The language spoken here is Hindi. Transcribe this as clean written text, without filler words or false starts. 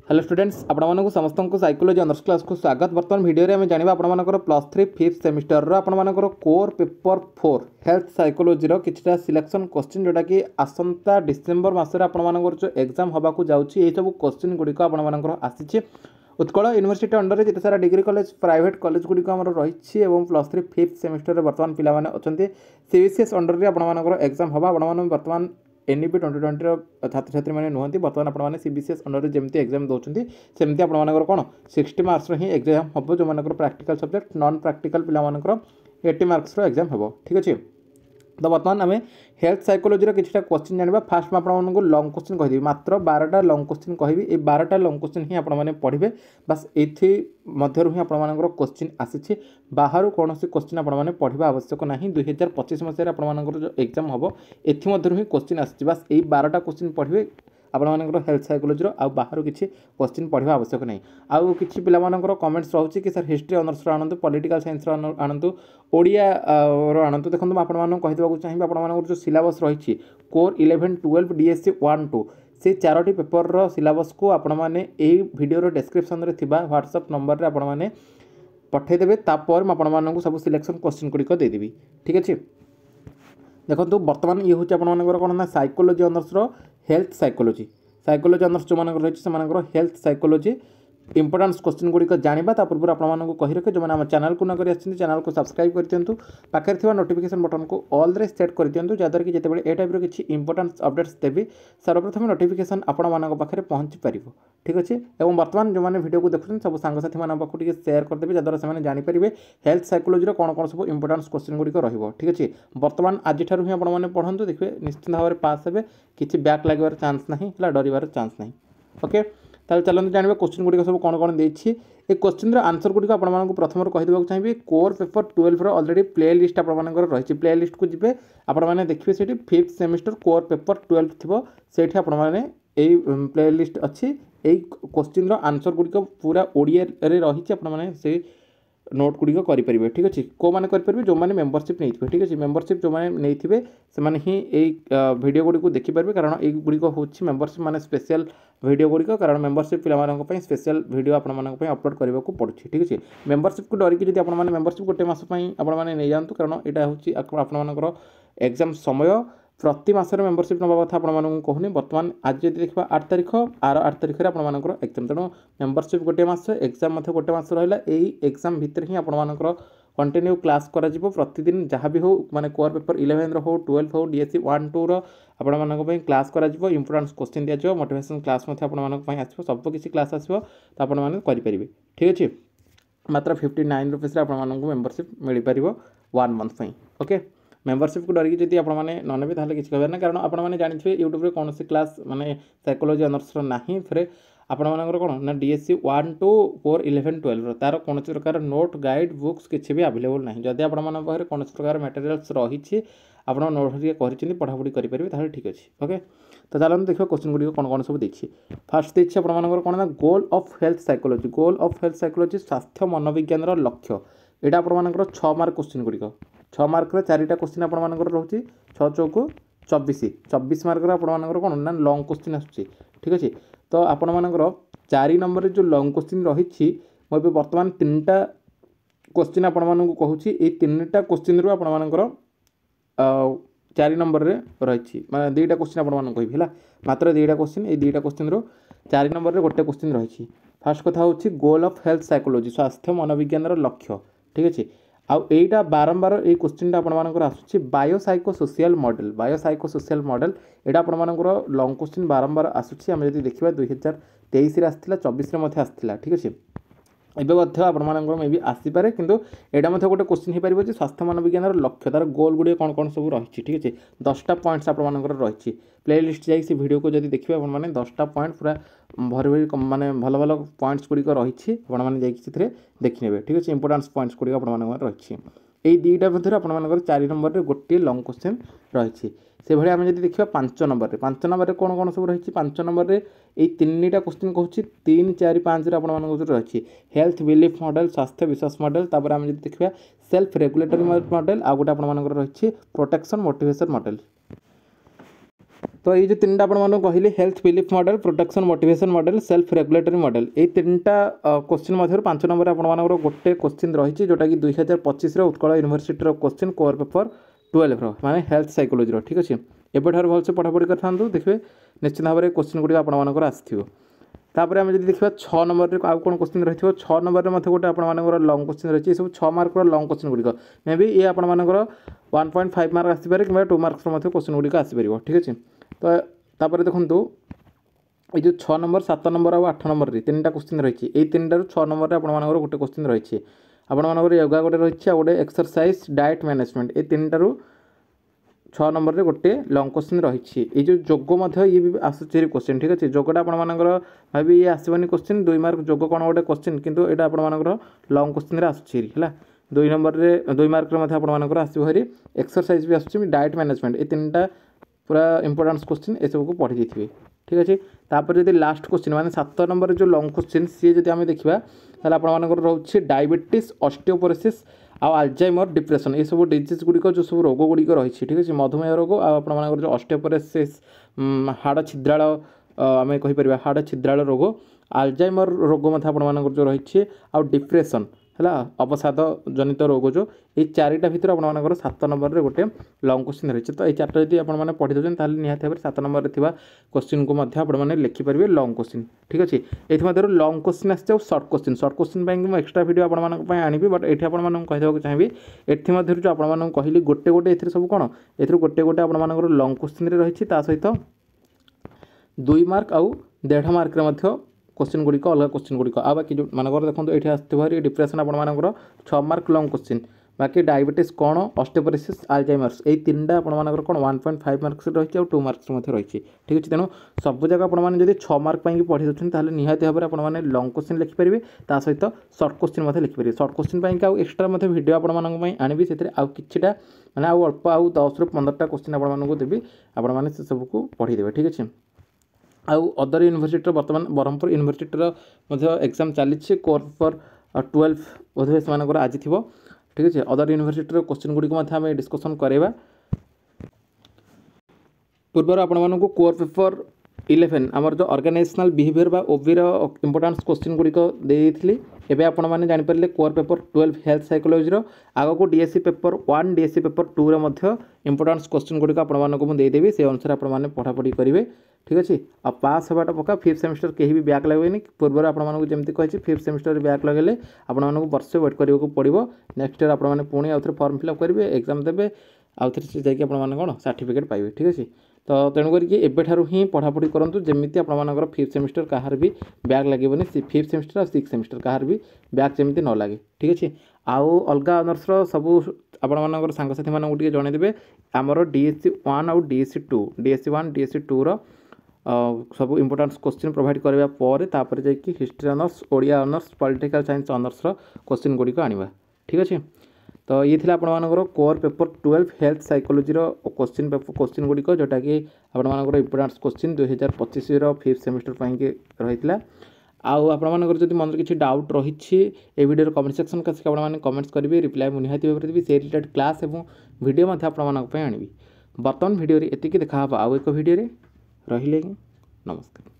हेलो स्टूडेंट्स आपको समस्त को साइकोलॉजी ऑनर्स क्लास को स्वागत। बर्तमान वीडियो में जाना आपर +3 5th सेमिस्टर आपर कोर पेपर 4 हेल्थ साइकोलॉजी किछटा सिलेक्शन क्वेश्चन जोटा कि आसंता डिसेम्बर मासरे आपर जो एग्जाम होबाकू जाउची ए सब क्वेश्चन गुड़िक आपर आसी उत्कल यूनिवर्सिटी अंडर जिते सारा डिग्री कॉलेज प्राइवेट कॉलेज गुड़िक रही +3 5th सेमिस्टर बर्तमान पिलाने अच्छा सीबीसीएस अंडर में आपर एग्जाम हम आप बर्तमान एनईपी 2020 छात्र छात्री मैंने नुहति बर्तमान आपने सीबीसीएस अंडर जमी एग्जाम दौरान सेमती आपर कौन 60 मार्क्स ही एग्जाम हम जो मानकर प्रैक्टिकल सब्जेक्ट नॉन प्रैक्टिकल पिलामानकर 80 मार्क्स एग्जाम हम ठीक अच्छे। तो बर्तमान आम हेल्थ साइकोलॉजी किसी क्वेश्चन जाना फास्ट मैं आपको लंग क्वेश्चन कहि मात्र 12टा लंग क्वेश्चन कहि ये 12टा लंग क्वेश्चन ही आपने पढ़े बस ये मध्य ही आपर क्वेश्चन आसी बाहर कौन क्वेश्चन आपने पढ़ा आवश्यक ना 2025 मसीह आपर जो एग्जाम हम एमध्य ही क्वेश्चन आसी बस ये 12टा क्वेश्चन पढ़े आपर हेल्थ साइकोलॉजी आ बाहर किसी क्वेश्चन पढ़ा आवश्यक नहीं। आउ कि पिलामानकर कमेंट्स रोचे कि सर हिस्ट्री ऑनर्स आणतु पॉलिटिकल साइंस आणतु ओडिया आणतु देखो मुझे आपको चाहिए आपर जो सिलेबस रही कोर 11 12 डीएससी 1 2 से 4टी पेपर सिलेबस को आपण मैंने वीडियो डिस्क्रिप्शन में थिबा व्हाट्सएप नंबर रे आपण मैंने पठेदेवे तापर मुझे सब सिलेक्शन क्वेश्चन गुड़िक देदेवी ठीक अच्छे। देखो बर्तमान ये हूँ आपर कौन ना psychology honours health psychology honours जो मान रही है हेल्थ साइकोलॉजी इंपोर्टेंस क्वेश्चन गुड़िक जाना पूर्व आपको कही रखे जो मैंने चैनल को नक चैनल को सब्सक्राइब कर दिंतु पाखे थी नोटिफिकेशन बटन को ऑल रे सेट कर दिंतु जहाँद्वारा कि जिते ए टाइप किसी इंपोर्टेंस अपडेट्स देवी सर्वप्रथम नोटिफिकेशन आपण मानक पाखे पहुँची पार ठीक अच्छे। और बर्तमान जो मैंने वीडियो को देखुं सब सांगसाथी मान पाखु शेयर करदेवे जहाँद्वारा से जानीपारे हेल्थ साइकोलॉजी कौन कौन सब इंपोर्टेंस क्वेश्चन गुड़िक रही ठीक अच्छे। बर्तमान आज ही आपने पढ़ु देखिए निश्चित भाव में पास हे किसी बैक लगे चान्स ना डर चान्स ना ओके। ताल चलते जाना क्वेश्चन गुड़िक सब कौन कौन देती ये क्वेश्चन आंसर गुड़िक आपको प्रथम कहीदेव चाहिए core paper 12 already playlist आपर रही प्ले लिस्ट को जी आपने देखिए से 5th सेमिस्टर कोर पेपर 12 थी से यही प्ले लिस्ट अच्छी यही क्वेश्चन आंसर गुड़िक पूरा ओडिया रही आपने से नोट गुड़िक करेंगे ठीक अच्छे। कौ मैंने करेंगे जो मैंने मेंबरशिप नहीं ठीक अच्छे मेंबरशिप जो मैंने नहीं थे से ही वीडियो गुड़ी को देखिपारे कारण ये गुड़िक हूँ मेंबरशिप माने स्पेशल वीडियो गुड़िक कारण मेंबरशिप पिलामानक स्पेशल वीडियो आपको अपलोड करने को पड़े ठीक अच्छे। मेंबरशिप को डरिकी जब आप मेंबरशिप गोटे मस आपने नहीं जातु कारण यहाँ हूँ आपर एग्जाम समय प्रति मासर मेंबरशिप नवा कथा आपको कहूनी बर्तमान आज जब देखा 8 तारीख आर 8 तारीख में आपर एग्जाम तेणु मेंबरशिप गोटे मस एग्जाम गोटे मस रहा यही एग्जाम भितर ही आपर कंटिन्यू क्लास करा प्रतिदिन जहाँ भी हो माने कोर पेपर 11 हो 12 हो डीएससी 1 2 आपण क्लास करा इंपोर्टेंस क्वेश्चन दिया मोटिवेशन क्लास आसो सब किसी क्लास आसो तो आपने करेंगे ठीक अच्छे। मात्र 59 रुपीस आपको मेंबरशिप मिल पार 1 मंथ ओके। मेंबरशिप को डरिकी जब आपने नने ताहले किसी कहना कारण आपने जानते यूट्यूब रे कौन सी क्लास माने साइकोलॉजी ऑनर्स ना फिर आपर कौन ना डीएससी 1 2 4 11 12 तार कौन प्रकार नोट गाइड बुक्स किसी भी अवेलेबल ना जदि आप कौन प्रकार मटेरियल्स रही आप नोट कर पढ़ापढ़ी करेंगे ठीक अच्छे ओके। तो चलते देखिए क्वेश्चन गुड़ी कौन कौन सब देखिए फास्ट देखिए आपर कौन ना गोल ऑफ हेल्थ साइकोलॉजी स्वास्थ्य मनोविज्ञान लक्ष्य यहाँ आपर 6 मार्क क्वेश्चन गुड़िक 6 मार्क 4टा क्वेश्चन आपर रोचे 6 चौक 24 मार्क आपर कौन ना लंग क्वेश्चन आसूँ ठीक अच्छे। तो आपर 4 नंबर जो लंग क्वेश्चन रही मुझे बर्तमान 3टा क्वेश्चन आपको कहूँ ये 3टा क्वेश्चन रू आपर 4 नंबर रे रही मैं 2टा क्वेश्चन आपको कह मात्र 2टा क्वेश्चन ये 2टा क्वेश्चन रू 4 नंबर रे गोटे क्वेश्चन रही फास्ट कथा हूँ गोल ऑफ हेल्थ साइकोलॉजी स्वास्थ्य मनोविज्ञान लक्ष्य ठीक अच्छे। आउ एटा बारंबार ये क्वेश्चन आपर आसूँ बायोसाइकोसोशियल मॉडल यहाँ आपर लंग क्वेश्चन बारंबार आसूँ आम जब देखा 2023 आसाला 24 आसाला ठीक अच्छे एवं आपर मे भी आसीपे कि यहाँ गोटे क्वेश्चन हो पार स्वास्थ्य मनोविज्ञान लक्ष्य तार गोल गुड़े कौन कौन सब रही ठीक अच्छे 10टा पॉइंट्स आपर रही प्ले लिस्ट जाइए से वीडियो को जब देखिए आपने 10टा पॉइंट पूरा भरी भरी माने भल भल पॉइंट्स गुड़िक रही आपने देखने ठीक अच्छे इंपोर्टेंस पॉइंट्स गुड़िक आप रही यही 2टा मध्य आपर 4 नंबर गोटे लंग क्वेश्चन रही से भाई आम जब देखा 5 नंबर में कौन कौन सब रही 5 नंबर में ये 3टा क्वेश्चन कहूँ 3 4 5 रही हेल्थ बिलीफ मॉडल स्वास्थ्य विश्वास मॉडल तापर आम जब देखा सेल्फ रेगुलेटरी मॉडल आ गोटे आपर रही प्रोटेक्शन मोटिवेशन मॉडल तो ये जो तीन आपको कहली health belief model, protection motivation model, self regulatory model, ये तीनटा क्वेश्चन मध्य 5 नंबर आपंकर गोटे क्वेश्चन रही जोटा कि 2025 Utkal university question core paper 12 माने हेल्थ साइकोलॉजी ठीक अच्छे। एबेठार भलसे पढ़ापढ़ी करूँ देखिए निश्चित भाव में क्वेश्चन गुड़ी आपर आसो। तापर आम जब देखा 6 नंबर आउ कौन क्वेश्चन रही 6 नंबर में गोटे आपर लंग क्वेश्चन रही सब 6 मार्क लंग क्वेश्चन गुड़िक मे बी ये आपर 1.5 मार्क आसपे कि 2 मार्क्स क्वेश्चन गुड़िक आसपर ठीक अच्छे। तो तापर देखो ये जो 6 नंबर 7 नंबर और 8 नंबर तीन टा क्वेश्चन रही है 3 रू 6 नंबर आपर गोटे क्वेश्चन रही है आपर योगा गोटे रही है गोटे एक्सरसाइज डाएट मैनेजमेंट, ये 3 रू 6 नंबर गोटे लंग क्वेश्चन रही है। ये जोग ये भी आसूरी क्वेश्चन ठीक अच्छे। जोगटा आपर भाई ये आसबनी क्वेश्चन 2 मार्क जोग कौन गोटे क्वेश्चन किंतु यहाँ आपर लंग क्वेश्चन आसूरी है 2 नंबर 2 मार्क आपर आसो। एक्सरसाइज भी आसूँ डाएट मैनेजमेंट, ये 3टा पूरा इंपोर्टेंस क्वेश्चन ये सब को पढ़ी देते ठीक अच्छे। तापर जब लास्ट क्वेश्चन माने 7 नंबर जो लंग क्वेश्चन सी जब आम देखा आपर रोचे डायबिटीज, ऑस्टियोपोरोसिस आ अल्जाइमर, डिप्रेशन, ये सब डिजीज गुड़िक जो सब रोग गुड़िक रही है ठीक अच्छे। मधुमेह रोग आपर जो ऑस्टियोपोरोसिस हाड़ छिद्राल आम कहीपर हाड़ छिद्राल रोग, अल्जाइमर रोग आपर जो रही है आ डिप्रेशन है अवसाद जनित रोग जो ये 4टा भितर आपर 7 नंबर रे गोटे लंग क्वेश्चन रही है। तो ये 4टा यदि आपने पढ़ी देते हैं निहत भाव 7 नंबर थी क्वेश्चन को आपने लिखिपारे लंग क्वेश्चन ठीक अच्छे। ये लंग क्वेश्चन आसे सर्ट क्वेश्चन मुझे एक्सट्रा वीडियो आपंपाई आनी बट ये आपको चाहिए ये जो आपको कहली गोटे गोटे ये सब कौन ये गोटे गोटे आपर लंग क्वेश्चन रही सहित 2 मार्क आउ 1.5 मार्क क्वेश्चन गुड़िक अलग क्वेश्चन गुड़िक आ बाकी जो मानकर देखो ये आसो डिप्रेशन आपर 6 मार्क लंग क्वेश्चन, बाकी डायबिटीज कौन, ऑस्टियोपोरोसिस, अल्जाइमर्स, ये 3टा आपर कौन 1.5 मार्क्स रही है 2 मार्क्स रही है ठीक अच्छे। तेणु सब जगह आपने 6 मार्क पढ़ी देते निहत भाव में आपने लंग क्वेश्चन लिखिपारे सहित सर्ट क्वेश्चन लिखिपारे। सर्ट क्वेश्चन आउ एक्सट्रा वीडियो आपंपाई आनी से आउ किटा मैंने आउ अल्प आउ 10 रू 15टा क्वेश्चन आपको देवी आपने से सबको पढ़ीदेवे ठीक अच्छे। आउ अदर यूनिवर्सिटी बर्तमान ब्रह्मपुर यूनिवर्सिटी एग्जाम चली कोर पेपर 12 बोधे से आज थी ठीक अच्छे। अदर यूनिवर्सिटी क्वेश्चन गुड़िक आम डिस्कसन करवा पूर्व आपको कोर पेपर 11 आमर जो ऑर्गेनाइजेशनल बिहेवियर बा ओबीर इंपोर्टेंस क्वेश्चन गुड़िक देती एवं आपने जानीपारे कोर पेपर 12 हेल्थ साइकोलॉजी आग को DSC paper 1 DSC paper 2 importance question गुड़िक आपको देदेवी से अनुसार आपने पढ़ापढ़ी करेंगे ठीक अच्छे। आ पास होगा पक्का 5th सेमिस्टर कहीं भी बैक लगेनि पूर्व आपको जमी कही 5th सेमिस्टर बैक लगे आपको वर्षे वेट करने पड़ो नेक्स्ट ईयर आपने पुणी आउ थे फॉर्म फिलअप करेंगे एग्जाम देवे आउ थे जाकि कौन सर्टिफिकेट पाइबे ठीक अच्छे। तो तेणुक एबेठारू ही पढ़ापढ़ी करूँ जमी आपर 5th सेमिस्टर कहार भी बैक लगे 5th सेमिस्टर और 6th सेमिस्टर कहार भी बैक जमी न लगे ठीक अच्छे। आउ अलग ऑनर्स सबू आपर सांगसाथी मानक जनईदेवे आमर डीएससी 1 आउ डीएससी 2 डीएससी 1 डीएससी 2 सब इंपोर्टेंस क्वेश्चन प्रोवाइड करने पर जाकि history honours, Odia honours, political science honours question गुड़िक आनिबा ठीक अच्छे। तो ये थी आपर core paper 12 health psychology question गुड़िक जोटा कि आपर इंपोर्टेंस क्वेश्चन 2025 5th सेमिस्टर रही आउ आपंकर जब मन किसी डाउट रही है वीडियो कमेंट सेक्शन का आपने कमेंट्स करेंगे रिप्लाई मुझे निहाती भाव देवी से रिलेटेड क्लास और वीडियो आनी बर्तमान वीडियो एति देखा आउ एक वीडियो रही नमस्कार।